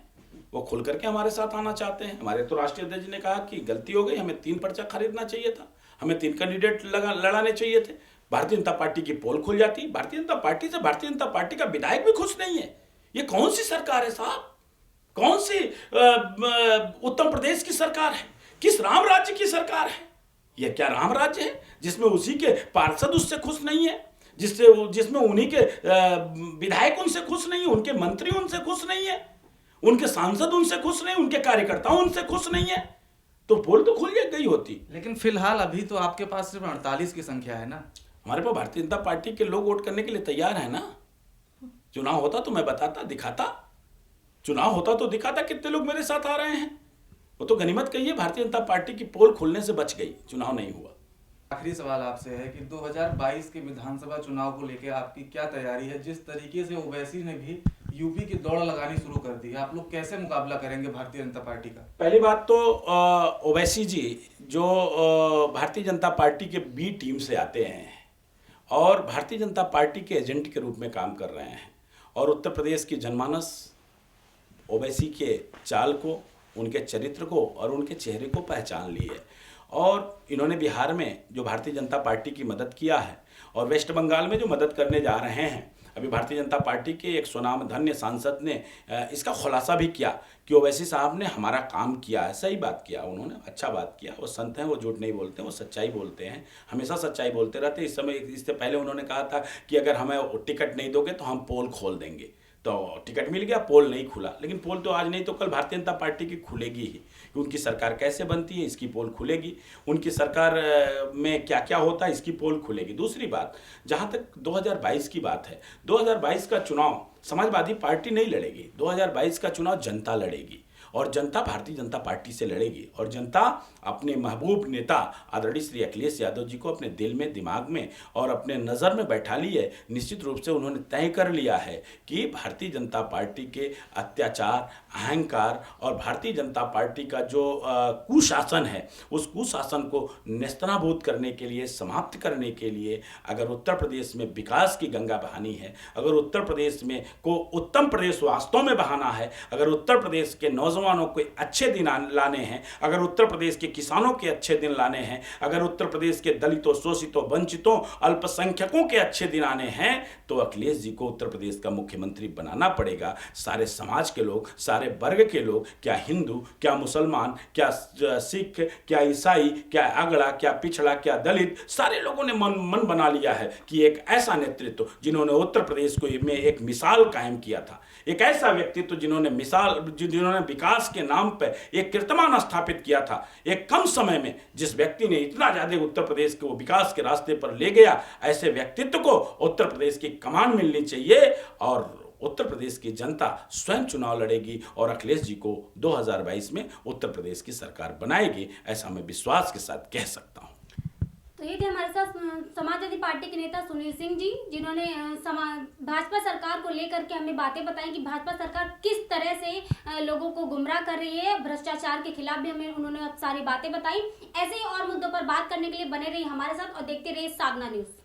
वो खुल करके हमारे साथ आना चाहते हैं। हमारे तो राष्ट्रीय अध्यक्ष जी ने कहा कि गलती हो गई, हमें 3 पर्चा खरीदना चाहिए था, हमें 3 कैंडिडेट लड़ाने चाहिए थे। भारतीय जनता पार्टी की पोल खुल जाती। भारतीय जनता पार्टी से भारतीय जनता पार्टी का विधायक भी खुश नहीं है। ये कौन सी सरकार है साहब? कौन सी उत्तर प्रदेश की सरकार है? किस राम राज्य की सरकार है? यह क्या राम राज्य है जिसमें उसी के पार्षद उससे खुश नहीं है, जिसमें उन्हीं के विधायक उनसे खुश नहीं है, उनके मंत्री उनसे खुश नहीं है, उनके सांसद उनसे खुश नहीं, उनके कार्यकर्ता उनसे खुश नहीं है, तो पोल तो खुल गई होती। लेकिन फिलहाल अभी तो आपके पास सिर्फ 48 की संख्या है ना। हमारे पास भारतीय जनता पार्टी के लोग वोट करने के लिए तैयार है ना। चुनाव होता तो मैं बताता, दिखाता, चुनाव होता तो दिखाता कितने लोग मेरे साथ आ रहे हैं। वो तो गनीमत कहिए भारतीय जनता पार्टी की पोल खुलने से बच गई, चुनाव नहीं हुआ। आखिरी सवाल आपसे है कि 2022 के विधानसभा चुनाव को लेकर आपकी क्या तैयारी है? जिस तरीके से ओवैसी ने भी यूपी की दौड़ लगानी शुरू कर दी है, आप लोग कैसे मुकाबला करेंगे भारतीय जनता पार्टी का? पहली बात तो ओवैसी जी जो भारतीय जनता पार्टी के बी टीम से आते हैं और भारतीय जनता पार्टी के एजेंट के रूप में काम कर रहे हैं, और उत्तर प्रदेश की जनमानस ओवैसी के चाल को, उनके चरित्र को और उनके चेहरे को पहचान ली है। और इन्होंने बिहार में जो भारतीय जनता पार्टी की मदद किया है और वेस्ट बंगाल में जो मदद करने जा रहे हैं, अभी भारतीय जनता पार्टी के एक सुनामधन्य सांसद ने इसका खुलासा भी किया कि ओवैसी साहब ने हमारा काम किया है। सही बात किया उन्होंने, अच्छा बात किया। वो संत हैं, वो झूठ नहीं बोलते, वो सच्चाई बोलते हैं, हमेशा सच्चाई बोलते रहते। इस समय, इससे पहले उन्होंने कहा था कि अगर हमें टिकट नहीं दोगे तो हम पोल खोल देंगे, तो टिकट मिल गया, पोल नहीं खुला। लेकिन पोल तो आज नहीं तो कल भारतीय जनता पार्टी की खुलेगी ही, कि उनकी सरकार कैसे बनती है इसकी पोल खुलेगी, उनकी सरकार में क्या क्या होता है इसकी पोल खुलेगी। दूसरी बात, जहाँ तक 2022 की बात है, 2022 का चुनाव समाजवादी पार्टी नहीं लड़ेगी, 2022 का चुनाव जनता लड़ेगी, और जनता भारतीय जनता पार्टी से लड़ेगी। और जनता अपने महबूब नेता आदरणीय श्री अखिलेश यादव जी को अपने दिल में, दिमाग में और अपने नज़र में बैठा ली है। निश्चित रूप से उन्होंने तय कर लिया है कि भारतीय जनता पार्टी के अत्याचार, अहंकार और भारतीय जनता पार्टी का जो कुशासन है, उस कुशासन को नेस्तनाबूद करने के लिए, समाप्त करने के लिए, अगर उत्तर प्रदेश में विकास की गंगा बहानी है, अगर उत्तर प्रदेश में को उत्तम प्रदेश वास्तव में बहाना है, अगर उत्तर प्रदेश के नौजवानों को अच्छे दिन लाने हैं, अगर उत्तर प्रदेश के किसानों के अच्छे दिन लाने हैं, अगर उत्तर प्रदेश के दलितों, शोषितों, वंचितों, अल्पसंख्यकों के अच्छे दिन आने हैं, तो अखिलेश जी को उत्तर प्रदेश का मुख्यमंत्री बनाना पड़ेगा। सारे समाज के लोग, सारे वर्ग के लोग, क्या हिंदू, क्या मुसलमान, क्या सिख, क्या ईसाई, क्या अगड़ा, क्या पिछड़ा, क्या दलित, सारे लोगों ने मन बना लिया है कि एक ऐसा नेतृत्व जिन्होंने उत्तर प्रदेश को में एक मिसाल कायम किया था, एक ऐसा व्यक्तित्व जिन्होंने विकास के नाम पर एक कीर्तिमान स्थापित किया था, एक कम समय में जिस व्यक्ति ने इतना ज्यादा उत्तर प्रदेश को विकास के रास्ते पर ले गया, ऐसे व्यक्तित्व को उत्तर प्रदेश की कमान मिलनी चाहिए। और उत्तर प्रदेश की जनता स्वयं चुनाव लड़ेगी और अखिलेश जी को 2022 में उत्तर प्रदेश की सरकार बनाएगी, ऐसा मैं विश्वास के साथ कह सकता हूं। तो ये थे हमारे साथ समाजवादी पार्टी के नेता सुनील सिंह जी, जिन्होंने भाजपा सरकार को लेकर के हमें बातें बताई कि भाजपा सरकार किस तरह से लोगों को गुमराह कर रही है। भ्रष्टाचार के खिलाफ भी हमें उन्होंने सारी बातें बताई। ऐसे ही और मुद्दों पर बात करने के लिए बने रहिए हमारे साथ और देखते रहिए साधना न्यूज़।